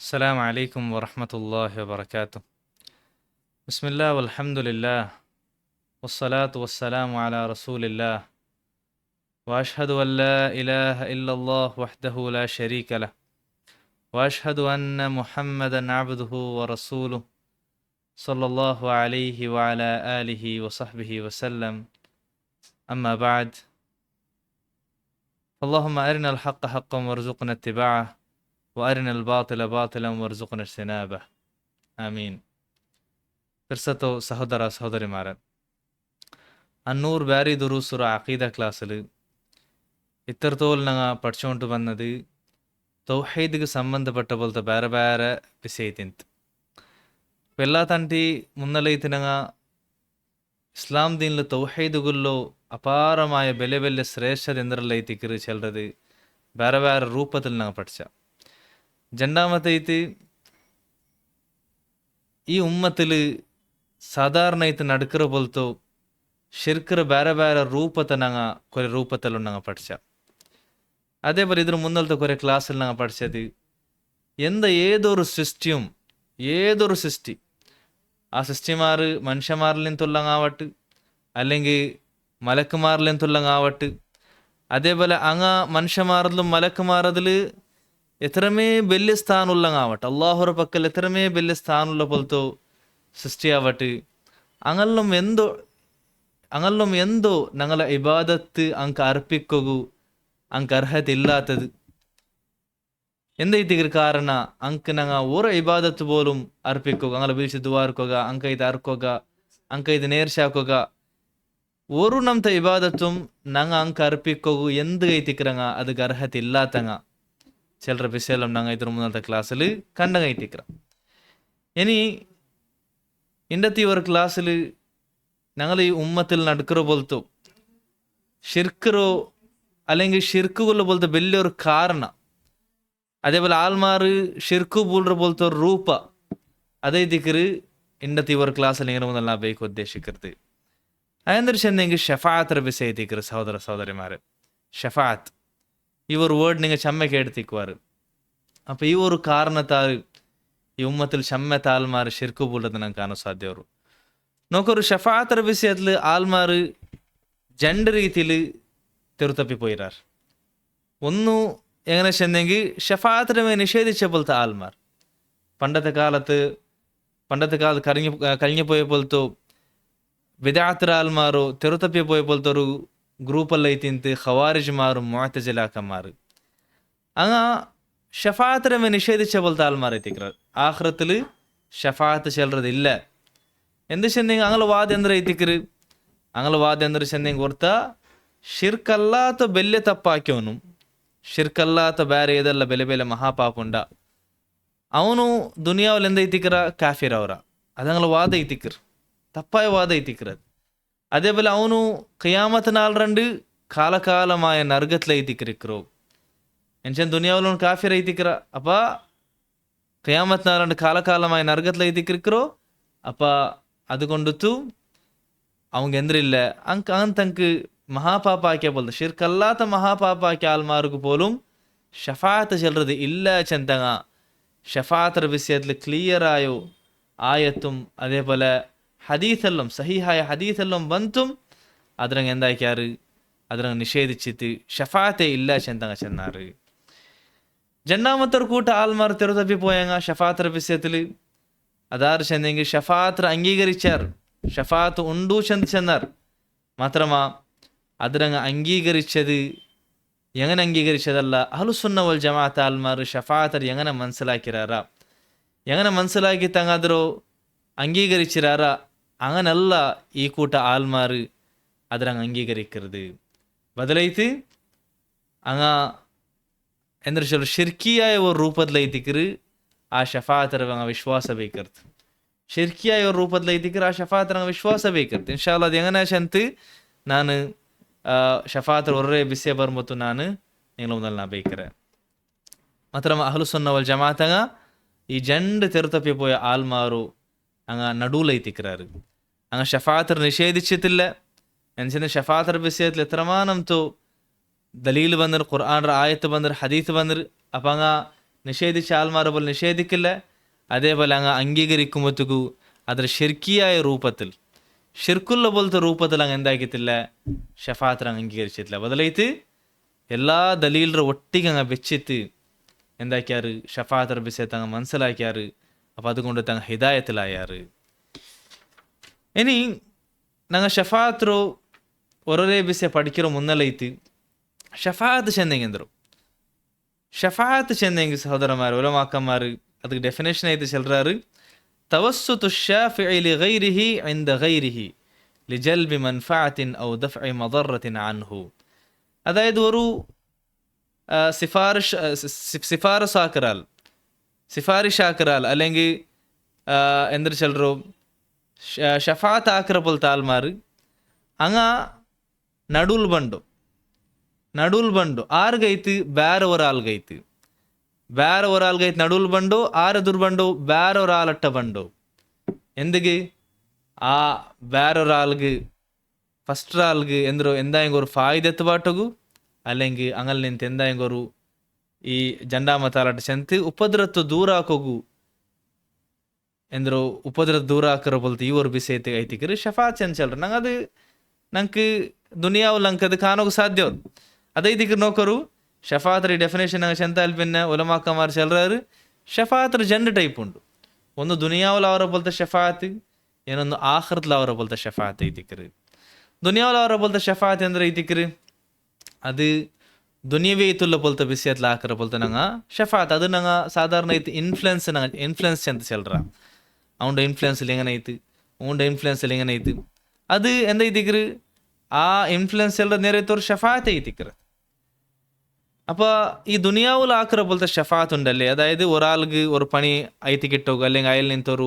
السلام عليكم ورحمة الله وبركاته. بسم الله والحمد لله والصلاة والسلام على رسول الله وأشهد أن لا إله إلا الله وحده لا شريك له وأشهد أن محمدا عبده ورسوله صلى الله عليه وعلى آله وصحبه وسلم. أما بعد، اللهم أرنا الحق حقا وارزقنا اتباعه وأرنا الباطل باطلا وارزقنا اجتنابه. آمين. ಪಿರ್ಸತೋ ಸಹೋದರ ಸಹೋದರಿಮಾರ, ಅನ್ನೂರು ಬ್ಯಾರಿ ದುರೂಸುರ ಅಕೀದಾ ಕ್ಲಾಸಲು ಇತ್ತರ್ತೋಲ್ ನಂಗೆ ಪಡ್ಚೊಂಟು ಬಂದದು ತೌಹೀದ್ಗೆ ಸಂಬಂಧಪಟ್ಟ ಬೋಲ್ತ ಬೇರೆ ಬೇರೆ ವಿಷಯ ತಿಂತು ಎಲ್ಲ ತಂಟಿ ಮುನ್ನಲೈತಿನಂಗ ಇಸ್ಲಾಂ ದೀನ್ಲು ತೌಹೀದುಗುಲ್ಲೋ ಅಪಾರಮಾಯ ಬೆಲೆ ಬೆಲೆ ಶ್ರೇಷ್ಠದೆಂದರಲ್ಲೈತಿಕ್ಕಿರು ಚೆಲ್ರದು ಬೇರೆ ಬೇರೆ ರೂಪದಲ್ಲಿ ನಂಗೆ ಪಡ್ಚ ಜಂಡಾಮತೈತಿ ಈ ಉಮ್ಮത്തിൽ സാധാരണ ഇത് നടക്കിற പോലത്തോ ഷിർക്കിற ಬೇರೆ ಬೇರೆ ರೂಪತ ನಂಗೆ ಕೊರೆ ರೂಪತಲ್ಲೂ ನಂಗೆ ಪಡ್ಚ. അതേപോലെ ഇതിന് മുന്നലത്തെ കുറേ ക്ലാസ്സിൽ ഞങ്ങൾ പഠിച്ചത് ഏതൊരു സൃഷ്ടി ആ സൃഷ്ടിമാർ മനുഷ്യന്മാരിൽ നിന്നുള്ളങ്ങാവട്ട് അല്ലെങ്കിൽ മലക്കുമാരിൽ നിന്നുള്ളങ്ങാവട്ട് അതേപോലെ മനുഷ്യന്മാരിലും മലക്കുമാരതിൽ എത്രമേ വലിയ സ്ഥാനമുള്ളങ്ങാവട്ടെ അള്ളാഹുറ പക്കൽ എത്രമേ വലിയ സ്ഥാനമുള്ള പോലത്തോ സൃഷ്ടിയാവട്ടെ അങ്ങെല്ലാം എന്തോ ഞങ്ങളെ ഇബാദത്ത് അങ്ങ് അർപ്പിക്കൂ ಅಂಕ ಅರ್ಹತೆ ಇಲ್ಲಾತದು ಎಂದೈತಿಗ್ರ ಕಾರಣ ಅಂಕ ನಂಗ ಓರ ಇಬಾದತ್ ಬೋಲು ಅರ್ಪಿಕೋಗ ಅಂಗಲ ಬೀಳ್ಸಿ ದುವಾರ್ಕೋಗ ಅಂಕ ಇದು ಅರ್ಕೋಗ ಅಂಕ ಇದು ನೇರ್ಸಾಕೋಗ ಓರು ನಮ್ತ ಇಬಾದತ್ತುಂ ನಂಗ ಅಂಕ ಅರ್ಪಿಕೋಗು ಎಂದೈತಿಕ್ರಂಗ ಅದಕ್ಕೆ ಅರ್ಹತೆ ಇಲ್ಲಾತಂಗ ಚಿಲ್ರ ಬಿಸೆಲ್ಲಂ ನಂಗ ಇದ್ರ ಮುಂದಂತ ಕ್ಲಾಸಲ್ಲಿ ಕಂಡಂಗೈತಿಕ್ರ ഇനി ഇന്നത്തെ ഒരു ക്ലാസ്സിൽ ഞങ്ങൾ ഈ ഉമ്മത്തിൽ നടക്കിറോ പോലത്തോ ഷിർക്കിറോ അല്ലെങ്കിൽ ഷിർക്കുകൾ പോലത്തെ വലിയൊരു കാരണ അതേപോലെ ആൾമാർ ഷിർക്ക് ಬೂಲ್ರ പോലത്തെ ഒരു ರೂಪ ಅದೇ ದಿಕ್ಕರು ഇന്നത്തെ ഒരു ക്ലാസ്സിൽ ഇങ്ങനെ മുതൽ ಬೇಕು ഉദ്ദേശിക്കുന്നത് അതെന്തൊരു ചെന്നെങ്കിൽ ഷഫാത്ര വിഷയ ദിക്കറ് സഹോദര സഹോദരിമാരെ ഷഫാത്ത് ഈ ഒരു വേർഡ് നിങ്ങൾ ചമ്മ കേട്ടിക്കുവാറ്. അപ്പം ഈ ഒരു കാരണത്താൽ ഈ ഉമ്മത്തിൽ ചമ്മത്തെ ആൾമാർ ഷിർക്ക് ಬೂಲ್றது ನಂಗೆ കാണാൻ സാധ്യವರು നോക്കൊരു ഷഫാത്ര വിഷയത്തിൽ ആൾമാർ രണ്ട് രീതിയിൽ തെറുത്തപ്പിപ്പോയിരാർ. ഒന്നു എങ്ങനെ ചെന്നെങ്കിൽ ഷഫാത്തിനെ നിഷേധിച്ച പോലത്തെ ആൾമാർ പണ്ടത്തെ കാലത്ത് കഴിഞ്ഞു പോയ പോലത്തെ വിദാത്ര ആൾമാരോ തെറുത്തപ്പി പോയ പോലത്തെ ഒരു ഗ്രൂപ്പല്ല തിന്ത് ഖവാരിജ്മാരും മുഅ്തസിലാക്കന്മാർ ഷഫാത്തിനെ നിഷേധിച്ച പോലത്തെ ആൾമാർ എത്തിക്கிறார். ആഖിറത്തിൽ ഷഫാത്ത് ചെല്ലുறದಿಲ್ಲ എന്ത് ചെന്നെങ്കിൽ അങ്ങനെ വാദം എന്തൊരു എത്തിക്കറ് അങ്ങനെ വാദം എന്തൊരു ചെന്നെങ്കിൽ ഓർത്ത ಶಿರ್ಕಲ್ಲಾತ ಬೆಲ್ಲೆ ತಪ್ಪಾಕ್ಯವನು ಶಿರ್ಕಲ್ಲಾತ ಬೇರೆ ಇದೆಲ್ಲ ಬೆಲೆ ಬೆಲೆ ಮಹಾಪಾಪುಂಡ ಅವನು ದುನಿಯಾವಲ್ಲಿ ಎಂದೈತಿಕ್ರ ಕಾಫಿರ್ ಅವರ ಅದಂಗಲ ವಾದ ಐತಿಕ್ರ ತಪ್ಪಾಯ ವಾದ ಐತಿಕ್ರ. അതേപോലെ അവനു ഖിയാമത്ത് നാൾ രണ്ട് കാലകാലമായ നരകത്തിൽ ಐತಿಕ್ರಿಕ್ರು എന്നുവെച്ചാൽ ദുനിയാവിൽ കാഫിർ ಐತಿಕ್ರ അപ്പ ഖിയാമത്ത് നാൾ രണ്ട് കാലകാലമായ നരകത്തിൽ ಐತಿಕ್ರಿಕ್ರು അപ്പ അതുകൊണ്ടു அவங்க എന്തിരില്ല അങ്ങനത്തങ്ക് മഹാപാപ ആക്കിയ പോലത്തെ ഷിർക്കല്ലാത്ത മഹാപാപ ആക്കിയ ആൾമാർക്ക് പോലും ഷഫാത്ത് ചെല്ലുறது ഇല്ല ചെന്തങ്ങ ഷഫാത്തർ വിഷയത്തിൽ ക്ലിയറായോ ആയത്തും അതേപോലെ ഹദീസെല്ലാം സഹിഹായ ഹദീസെല്ലാം ಬಂತು ಅದ್ರಂಗೆ എന്താക്കിയാറ് ಅದ್ರಂಗೆ ನಿಷೇಧಿಸಿತು ഷഫാത്തെ ഇല്ല ചെന്തങ്ങ ചെന്നാറ്. ജന്നാമത്തൊരു കൂട്ട ആൾമാർ തെറുതപ്പി പോയങ്ങ ഷഫാത്തർ വിഷയത്തിൽ അതാറ് ചെന്നെങ്കിൽ ഷഫാത്തർ അംഗീകരിച്ചാർ ഷഫാത്ത് ഉണ്ടു ചെന്ന് ചെന്നാർ. മാത്രമാ അതിരങ്ങ് അംഗീകരിച്ചത് എങ്ങനെ അംഗീകരിച്ചതല്ല അഹ്ലുസുന്ന വൽ ജമാഅത്ത് ആൾമാർ ഷഫാത്തർ എങ്ങനെ മനസ്സിലാക്കിരാറ എങ്ങനെ മനസ്സിലാക്കി തങ്ങാതിരോ അംഗീകരിച്ചിരാറ അങ്ങനല്ല ഈ കൂട്ട ആൾമാർ അതിരങ്ങ് അംഗീകരിക്കരുത്. ബദലൈത്ത് എന്തൊരു ചൊല്ലു ഷിർക്കിയായ ഒരു ರೂಪದಲ್ಲೈತಿಕ್ರು ಆ ಷಫಾತರ ವಿಶ್ವಾಸ ಬೇಕರ್ತು ಶಿರ್ಕಿಯಾಯ ഒരു ರೂಪದಲ್ಲೈತಿಕ್ರು ಆ ಷಫಾತರ ವಿಶ್ವಾಸ ಬೇಕರ್ತು. ಇನ್ಶಾಲ್ಲ ಅದು എങ്ങനെ ചെന്ത് ನಾನು ഷഫാത്തർ ഒരേ വിഷയ ಬರ್ಮತ್ತು ನಾನು നിങ്ങൾ മുതൽ ഞാൻ ബേക്കറേ. മാത്രമല്ല അഹ്ലുസുന്ന വൽ ജമാഅത്ത് ഈ രണ്ട് തെറുത്തപ്പി പോയ ആൾമാರು നടുവിലൈത്തിക്கிறாரு. ഷഫാത്തർ നിഷേധിച്ചിട്ടില്ല എന്നുവെച്ചാൽ ഷഫാത്തർ വിഷയത്തിൽ എത്രമാനംതോ ദലീൽ ಬಂದ್ರೆ ഖുർആൻ ആയത്ത് ಬಂದ್ರೆ ഹദീസ് ಬಂದ್ರೆ അപ്പം നിഷേധിച്ച ആൾമാരെ പോലെ നിഷേധിക്കില്ല. അതേപോലെ അങ്ങ് അംഗീകരിക്കുമ്പോഴത്തേക്കു അതൊരു ഷിർക്കിയായ രൂപത്തിൽ, ഷിർക്കുള്ള പോലത്തെ രൂപത്തിൽ അങ്ങ് എന്താക്കിത്തില്ല, ഷഫാത്തിന് അങ്ങ് അംഗീകരിച്ചിട്ടില്ല. ബദലായിട്ട് എല്ലാ ദലീലരും ഒട്ടിക്ക് അങ്ങ് വെച്ചിട്ട് എന്താക്കിയാറ്, ഷഫാത്തർ വിഷയത്തെ അങ്ങ് മനസ്സിലാക്കിയാറ്. അപ്പം അതുകൊണ്ട് തങ്ങ് ഹിദായത്തിലായാറ്. ഇനി ഞങ്ങൾ ഷഫാത്തರು ഒരേ വിഷಯ പഠിக்கிற മുന്നലೈತಿ ഷഫാത്ത് ചെന്നെങ്കിದ್ರು. ഷഫാത്ത് ചെന്നെങ്കിൽ സഹോദരന്മാർ ഉലമാക്കന്മാർ ಅದಕ್ಕೆ ಡೆಫಿನೇಷನ್ ಐತೆ சொல்றாரு, توسط الشافع لغيره عند غيره لجلب منفعة أو دفع مضرة عنه. അതായത് ഒരു സിഫാരിഷാക്കറാൽ അല്ലെങ്കിൽ എന്തൊരു ചെല്ലറോ ഷഫാത്ത് ആക്കിற പോലത്തെ ആൾമാർ അങ്ങ ನಡುಲ್ ಬಂಡು ಆರ್ಗೈತು ಬೇರೆ ಒರಾಲ್ಗೈತು ನಡುಲ್ ಬಂಡು ಆರು ಎದುರು ಬಂಡು ಬೇರೆ ಒರಾಲಟ್ಟ ಬಂಡು എന്തിക്ക് ആ വേറൊരാൾക്ക് ഫസ്റ്റ് ഒരാൾക്ക് എന്തായെങ്കിൽ ഒരു ഫായിദത്ത് പാട്ടകു അല്ലെങ്കിൽ അങ്ങനെ നിಂತು എന്തായെങ്കിൽ ഒരു ഈ ജണ്ടാമത്താലട്ട് ചെಂತು ಉಪದ್ರತ್ತು ದೂರ ಹಾಕೋಗು ಉಪದ್ರತ್ತು ದೂರ ಹಾಕಿರೋ ಬೋಲ್ತು ಈ ಒಂದು ವಿಷಯತೆ ಐತಿಕ್ರಿ ಶಫಾತ್ ಚೆಂದ ಚಲ್ರಿ. ನಂಗೆ ದುನಿಯಾவில் ನಂಗೆ ಅದು ಕಾಣೋಕೆ ಸಾಧ್ಯ. ಅದೈತಿಕ್ರಿ ನೋಕರು ഷഫാത്ത് ഡെഫിനേഷൻ അങ്ങ് ചെന്താൽ പിന്നെ ഉലമാക്കന്മാർ ചെല്ലറാറ് ഷഫാത്ത് രണ്ട് ടൈപ്പ് ഉണ്ട്. ഒന്ന് ദുനിയാവിൽ അവരെ പോലത്തെ ഷഫാത്ത്, ಇನ್ನೊಂದು ಆಖರത്തിൽ ಅವರ പോലത്തെ ഷഫാത്ത് ಐತಿಕ್ರಿ. ദുനിയാവിൽ അവരെ പോലത്തെ ഷഫാത്ത് എന്തൊരു ಐತಿಕ್ರಿ, അത് ദുനിയവേത്തുള്ള പോലത്തെ വിഷയത്തിൽ ആക്കിற പോലത്തെ ഞങ്ങൾ ഷഫാത്ത്. അത് ഞങ്ങൾ സാധാരണ ഇൻഫ്ലുവൻസ് ചെന്ന് ചെല്ലറ. അവൻ്റെ ഇൻഫ്ലുവൻസിൽ എങ്ങനെ ಐತಿ, അവൻ്റെ ഇൻഫ്ലുവൻസിൽ എങ്ങനെ ಐತಿ, അത് എന്താ ಐತಿಕ್ರಿ, ആ ഇൻഫ്ലുവൻസ് ചെല്ലറ നേരത്തെ ഷഫാത്ത് ಐತಿಕ್ರಿ. അപ്പോൾ ഈ ദുനിയാവിൽ ആക്കിற പോലത്തെ ഷഫാത്ത് ഉണ്ടല്ലേ, അതായത് ഒരാൾക്ക് ഒരു പണി ಐತಿ കിട്ടുക അല്ലെങ്കിൽ അയൽ നിಂತವರು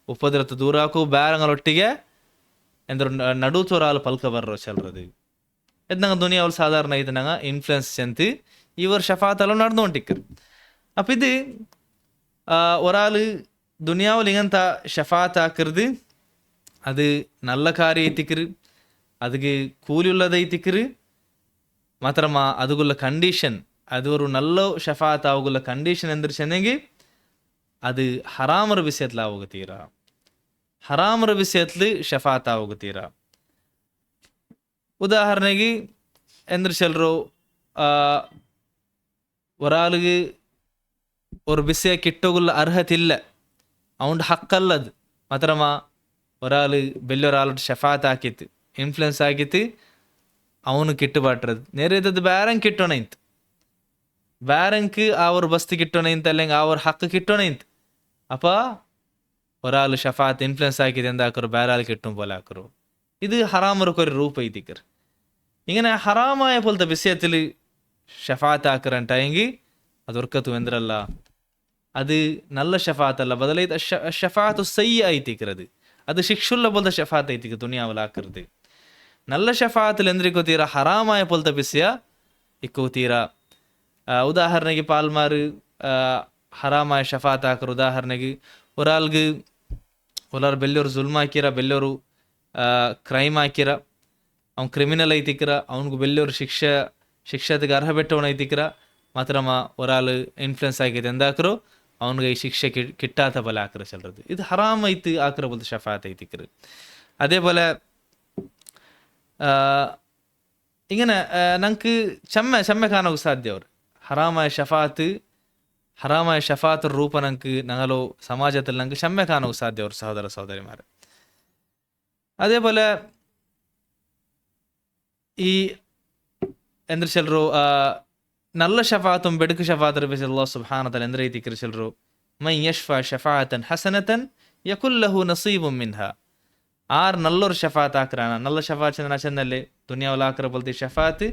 ಉಪದ್ರತ್ತು ದೂರ ಹಾಕೋ ಬೇರೆಗಳೊಟ್ಟಿಗೆ ಎಂದರು ನಡುತ್ತು ಒರಾಳು ಪಲ್ಕ ಬರ್ರೋ ಚೆಲ್றது. ಇದು ನಂಗೆ ದುನಿಯಾவில் സാധാരണ ഇത് ഞങ്ങൾ ഇൻഫ്ലുവൻസ് ചെന്ന് ഇവർ ഷഫാത്തെല്ലാം നടന്നുകൊണ്ടിരിക്കും. അപ്പം ഇത് ഒരാൾ ദുനിയാവിൽ ഇങ്ങനത്തെ ഷഫാത്ത് ആക്കരുത്, അത് നല്ല കാര്യം ಐತಿಕ್ರಿ, அதுக்கு കൂലിയുള്ളത് ಐತಿಕ್ರಿ. മാത്രമാ അതുകുള്ള കണ്ടീഷൻ, അത് ഒരു നല്ല ഷഫാത്ത് ആവുകുള്ള കണ്ടീഷൻ എന്തൊരു ചെന്നെങ്കിൽ അത് ഹറാമർ വിഷയത്തിലാവുക തീരാ, ഹറാമർ വിഷയത്തിൽ ഷഫാത്ത് ആവുക തീരാ. ഉദാഹരണക്ക് എന്തൊരു ചെല്ലറോ ഒരാൾക്ക് ഒരു വിഷയ കിട്ടുകുള്ള അർഹത്തില്ല, അവൻ്റെ ഹക്കല്ലത്. മാത്രമാ ഒരാൾ വലിയൊരാളുടെ ഷഫാത്ത് ആക്കിയിട്ട് ഇൻഫ്ലുവൻസ് ആക്കിയിട്ട് ಅವನು ಕಿಟ್ಟುಬಾಟ್ರದು ನೇರೇದದು ಬೇರೆಂಗೆ ಕಿಟ್ಟೋಣೈಂತು, ಬೇರೆಂಗೆ ಅವ್ರ ಬಸ್ತಿ ಕಿಟ್ಟೋಣೈಂತು അല്ലെങ്കിൽ ಅವ್ರ ഹക്ക് കിട്ടണേന്ത്. അപ്പോൾ ഒരാൾ ഷഫാത്ത് ഇൻഫ്ലുവൻസ് ആക്കിയത് എന്താക്കറോ വേറെ കിട്ടും പോലെ ആക്കറോ. ഇത് ഹറാമർക്കൊരു രൂപ ಐತಿಕ್ರಿ. ഇങ്ങനെ ഹറാമായ പോലത്തെ വിഷയത്തിൽ ഷഫാത്ത് ആക്കറണ്ടായെങ്കിൽ അതൊർക്കത്തു എന്തിരല്ല, അത് നല്ല ഷഫാത്തല്ല. ബദലൈ ഷഫാത്ത് സയ്യ ಐತಿಕ್ರಿ, അത് ശിക്ഷുള്ള പോലത്തെ ഷഫാത്ത് ಐತಿಕ್ರಿ ദുനിയാവിൽ ആക്കരുത്. നല്ല ഷഫാത്തിൽ എന്തിരിക്കോത്തീര ഹറാമായ പോലത്തെ വിഷയ ഇക്കോത്തീര. ഉദാഹരണക്ക് പാൽമാർ ഹറാമായ ഷഫാത്ത് ആക്കർ. ഉദാഹരണക്ക് ഒരാൾ വലിയൊരു ജുൽമാക്കിര, വലിയൊരു ക്രൈം ആക്കിര, അവൻ ക്രിമിനൽ ಐತಿಕ್ರ, അവനക്ക് വലിയൊരു ಶಿಕ್ಷೆಗೆ ಅರ್ಹಪೆಟ್ಟವನು ಐತಿಕ್ರ. മാത്രമാ ഒരാൾ ഇൻഫ്ലുവൻസ് ആക്കിയത് എന്താക്കറോ അവനക്ക് ഈ ശിക്ഷ കിട്ടാത്ത പോലെ ആക്കറ ചെല്ലறது. ഇത് ഹറാം ಐತಿ ആക്കറ പോലത്തെ ഷഫാത്ത് ಐತಿಕ್ರಿ. അതേപോലെ ഇങ്ങനെ ഞങ്ങൾക്ക് ചെമ്മ കാണാൻ സാധ്യ അവർ ഹറാമായ ഷഫാത്ത് രൂപ ഞങ്ങളോ സമാജത്തിൽ ഞങ്ങൾക്ക് ചെമ്മ കാണാൻ സാധ്യ അവർ സഹോദര സഹോദരിമാർ. അതേപോലെ ഈ എന്തൊരു ചെല്ലറോ നല്ല ഷഫാത്തും ബെടുക്ക് ഷഫാത്ത് റബി അല്ലാഹു സുബ്ഹാനഹു വ തആല എന്തൊരു ಐತಿಕ್ರಿ ചെല്ലറോ, മൻ യശ്ഫഅ ഷഫാഅതൻ ഹസനതൻ യകുൽ ലഹു നസീബുൻ മിൻഹാ. ആർ നല്ലൊരു ഷഫാത്ത് ആക്കറാണ്, നല്ല ഷഫാത്ത് ചെന്നല്ലേ ദുനിയാവിൽ ആക്കറ പോലത്തെ ഷഫാത്ത്,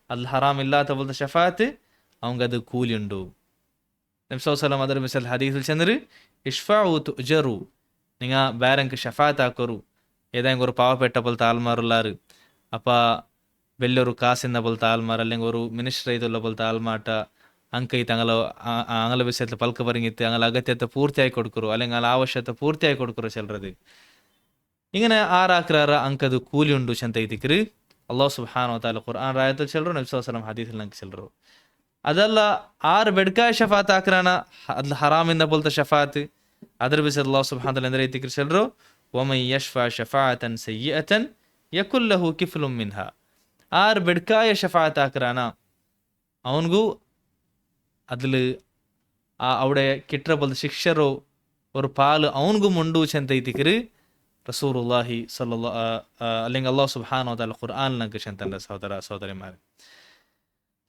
അത് ഹറാം ഇല്ലാത്ത പോലത്തെ ഷഫാത്ത്, അവങ്കത് കൂലിയുണ്ടു. നബി സല്ലല്ലാഹു അലൈഹി വസല്ലം അതൊരു മിസൽ ഹദീസിൽ ചെന്നൊരു ഇഷ്ഫഉ തുജറു, നിങ്ങൾ വേറെങ്ക് ഷഫാത്ത് ആക്കറു. ഏതെങ്കിലും ഒരു പാവപ്പെട്ട പോലത്തെ ആൾമാരുള്ളാറ്, അപ്പം വലിയൊരു കാസിന്ന പോലത്തെ ആൾമാർ അല്ലെങ്കിൽ ഒരു മിനിസ്റ്റർ ചെയ്തുള്ള പോലത്തെ ആൾമാട്ട അങ്കൈ അങ്ങനെ വിഷയത്തിൽ പൽക്ക പറഞ്ഞിട്ട് അങ്ങനെ അഗത്യത്തെ പൂർത്തിയായി കൊടുക്കറു അല്ലെങ്കിൽ ആ ആവശ്യത്തെ പൂർത്തിയായി കൊടുക്കറു ചെല്ലறது. ഇങ്ങനെ ആറാക്കിറാറ് അങ്കത് കൂലിയുണ്ടു ചെന്ത ಐತಿಕ್ರಿ. അല്ലാഹു സുബ്ഹാനഹു വ തആല ഖുർആൻ ആയത്തിൽ ചെല്ലറു, നബി സല്ലല്ലാഹു അലൈഹി വസല്ലം ഹദീസിൽ നമുക്ക് ചെല്ലറു. ಅದಲ್ಲ ಆರು ಬೆಡ್ಕಾಯ ಶಫಾತ್ ಹಾಕ್ರಾನ ಅದ್ಲ ಹರಾಮಿಂದ ಬೋಲ್ತ ಶಫಾತ್ ಅದ್ರ ಬಿಸಿ ಅಲ್ಲಾಹ್ ಸುಬ್ಹಾನಹು ವ ತಆಲಾ ಎಂದರೆ ಐತಿ ಕೃಷಲ್ರು ವಮನ್ ಯಶ್ಫಾ ಶಫಾಅತನ್ ಸಯ್ಯಿಅತನ್ ಯಕುಲ್ ಲಹು ಕಿಫ್ಲುಂ ಮಿನ್ಹಾ. ಆರು ಬೆಡ್ಕಾಯ ಶಫಾತ್ ಹಾಕ್ರಾನ ಅವನಿಗೂ അതിൽ അവിടെ കിട്ടുന്ന പോലെ ശിക്ഷരോ ഒരു പാല് അവൻകും ഉണ്ട് ചെന്തൈത്തിക്കര് റസൂലുള്ളാഹി അല്ലെങ്കിൽ അള്ളാഹു സുബ്ഹാനഹു വ തആല ഖുർആനിലൊക്കെ ചെന്തൻ്റെ സഹോദര സഹോദരിമാർ.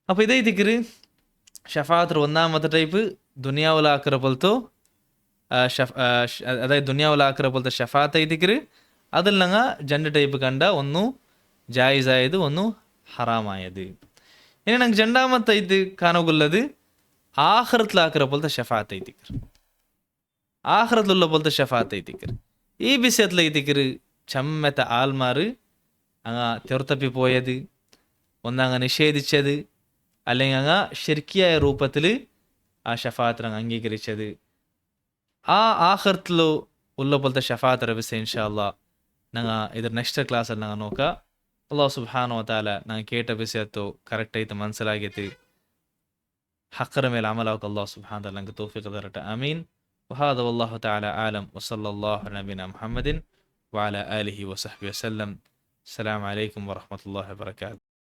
അപ്പോൾ ഇതൈത്തിക്കര് ഷഫാത്ത് ഒന്നാമത്തെ ടൈപ്പ് ദുനിയാവിലാക്കിற പോലത്തോ അതായത് ദുനിയാവിലാക്കിற പോലത്തെ ഷഫാത്ത് ಐತಿಕರು. അതിൽ ഞങ്ങൾ രണ്ട് ടൈപ്പ് കണ്ട, ഒന്ന് ജായിസായത്, ഒന്ന് ഹറാമായത്. ഇനി ഞങ്ങൾക്ക് രണ്ടാമത്തെ ഇത് കാണുള്ളത് ആഖിറത്തിലാക്കിற പോലത്തെ ഷഫാത്ത് ಐತಿಕರು. ആഖിറത്തിലുള്ള പോലത്തെ ഷഫാത്ത് ಐತಿಕರು. ഈ വിഷയത്തിൽ ಐತಿಕರು ചമ്മത്തെ ആൽമാർ അങ്ങ് തെറുത്തപ്പി പോയത്, ഒന്നങ്ങ് നിഷേധിച്ചത്, അല്ലെങ്കിൽ അങ്ങ് ശരിക്കിയായ രൂപത്തിൽ ആ ഷഫാത്തിനെ അങ്ങ് അംഗീകരിച്ചത്. ആ ആഖിറത്തിലോ ഉള്ള പോലത്തെ ഷഫാത്തിൻ്റെ വിഷയം ഇൻഷാ അല്ലാഹ് ഞങ്ങൾ ഇത് നെക്സ്റ്റ് ക്ലാസ്സിൽ ഞങ്ങൾ നോക്കാം. അല്ലാഹു സുബ്ഹാനഹു വ തആല ഞങ്ങൾ കേട്ട വിഷയത്തോ കറക്റ്റായിട്ട് മനസ്സിലാക്കിയിട്ട് ഹഖറ മേൽ അമലാക്കുക അല്ലാഹു സുബ്ഹാനഹു വ തആല ഞങ്ങൾക്ക് തൗഫീഖ് തരട്ടെ. ആമീൻ. വഹാദ വല്ലാഹു തആല ആലം വസല്ലല്ലാഹു അലാ നബിന മുഹമ്മദിൻ വഅലാ ആലിഹി വസഹ്ബിഹി വസല്ലം. അസ്സലാമു അലൈക്കും വറഹ്മത്തുള്ളാഹി വബറകാതുഹു.